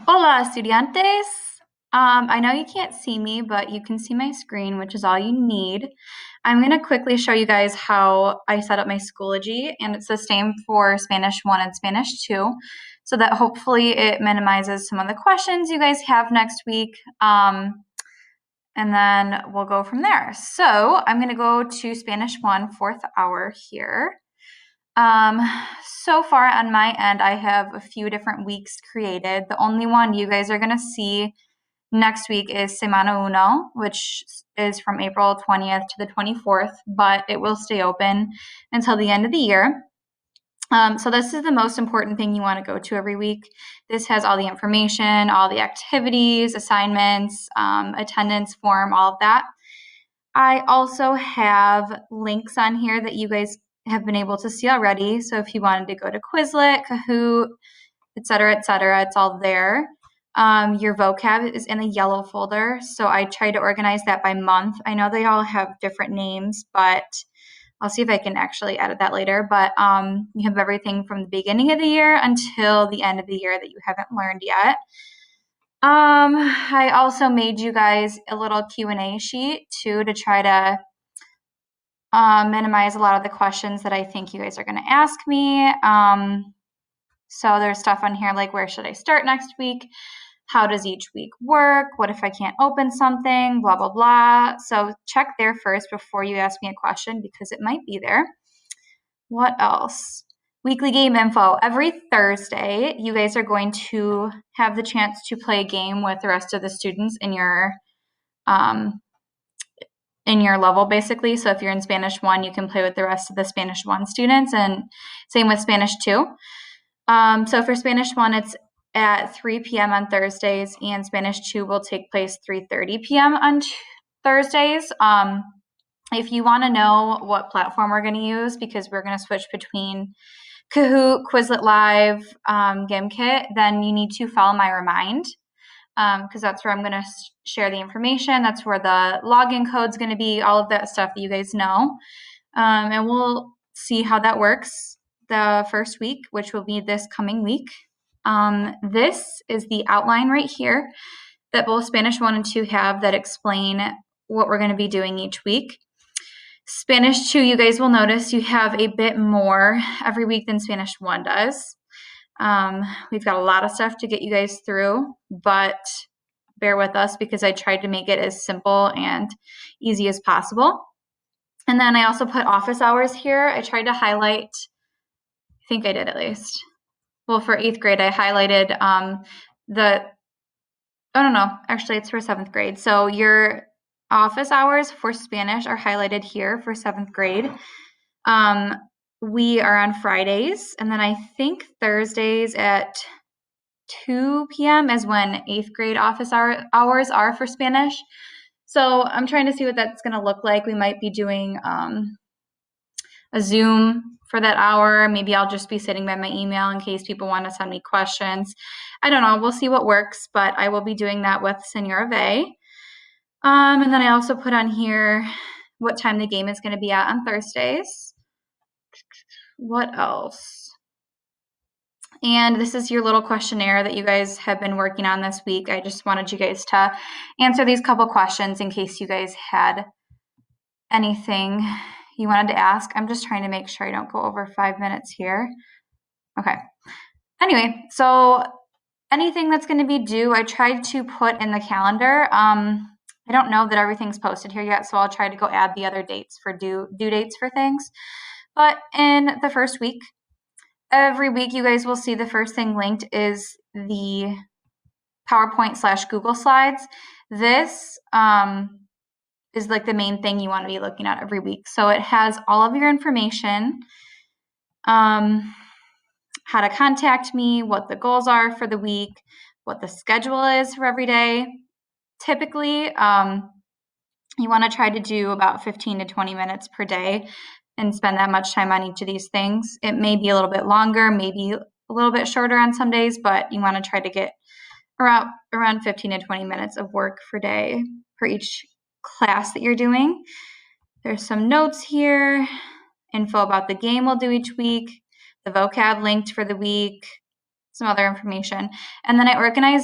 Hola, estudiantes. I know you can't see me, but you can see my screen, which is all you need. I'm going to quickly show you guys how I set up my Schoology, and it's the same for Spanish 1 and Spanish 2, so that hopefully it minimizes some of the questions you guys have next week, and then we'll go from there. So I'm going to go to Spanish 1, 4th hour here. So far on my end, I have a few different weeks created. The only one you guys are going to see next week is Semana Uno, which is from April 20th to the 24th, but it will stay open until the end of the year. So this is the most important thing you want to go to every week. This has all the information, all the activities, assignments, attendance form, all of that. I also have links on here that you guys have been able to see already. So if you wanted to go to Quizlet, Kahoot, etc., it's all there. Your vocab is in the yellow folder. So I tried to organize that by month. I know they all have different names, but I'll see if I can actually edit that later. But you have everything from the beginning of the year until the end of the year that you haven't learned yet. I also made you guys a little Q&A sheet too to try to minimize a lot of the questions that I think you guys are going to ask me. So there's stuff on here like where should I start next week? How does each week work? What if I can't open something? Blah, blah, blah. So check there first before you ask me a question because it might be there. What else? Weekly game info. Every Thursday, you guys are going to have the chance to play a game with the rest of the students in your level, basically. So if you're in Spanish 1, you can play with the rest of the Spanish 1 students, and same with Spanish 2. So for Spanish 1, it's at 3 p.m. on Thursdays, and Spanish 2 will take place 3:30 p.m. on Thursdays. If you want to know what platform we're going to use, because we're going to switch between Kahoot, Quizlet Live, GameKit, then you need to follow my remind, because that's where I'm going to share the information. That's where the login code is going to be, all of that stuff that you guys know. And we'll see how that works the first week, which will be this coming week. This is the outline right here that both Spanish 1 and 2 have that explain what we're going to be doing each week. Spanish 2, you guys will notice you have a bit more every week than Spanish 1 does. We've got a lot of stuff to get you guys through, but bear with us because I tried to make it as simple and easy as possible. And then I also put office hours here. I tried to highlight, I think I did at least. Well, for 8th grade, I highlighted actually it's for 7th grade. So your office hours for Spanish are highlighted here for 7th grade. We are on Fridays, and then I think Thursdays at 2 p.m. is when 8th grade office hours are for Spanish. So I'm trying to see what that's going to look like. We might be doing a Zoom for that hour. Maybe I'll just be sitting by my email in case people want to send me questions. I don't know. We'll see what works, but I will be doing that with Senora Vey. And then I also put on here what time the game is going to be at on Thursdays. What else? And this is your little questionnaire that you guys have been working on this week. I just wanted you guys to answer these couple questions in case you guys had anything you wanted to ask. I'm just trying to make sure I don't go over 5 minutes here. Okay. Anyway, so anything that's going to be due, I tried to put in the calendar. I don't know that everything's posted here yet, so I'll try to go add the other dates for due dates for things. But in the first week, every week you guys will see the first thing linked is the PowerPoint/Google Slides. This is like the main thing you want to be looking at every week. So it has all of your information, how to contact me, what the goals are for the week, what the schedule is for every day. Typically, you want to try to do about 15 to 20 minutes per day and spend that much time on each of these things. It may be a little bit longer, maybe a little bit shorter on some days, but you want to try to get around 15 to 20 minutes of work per day for each class that you're doing. There's some notes here, info about the game we'll do each week, the vocab linked for the week, some other information. And then I organized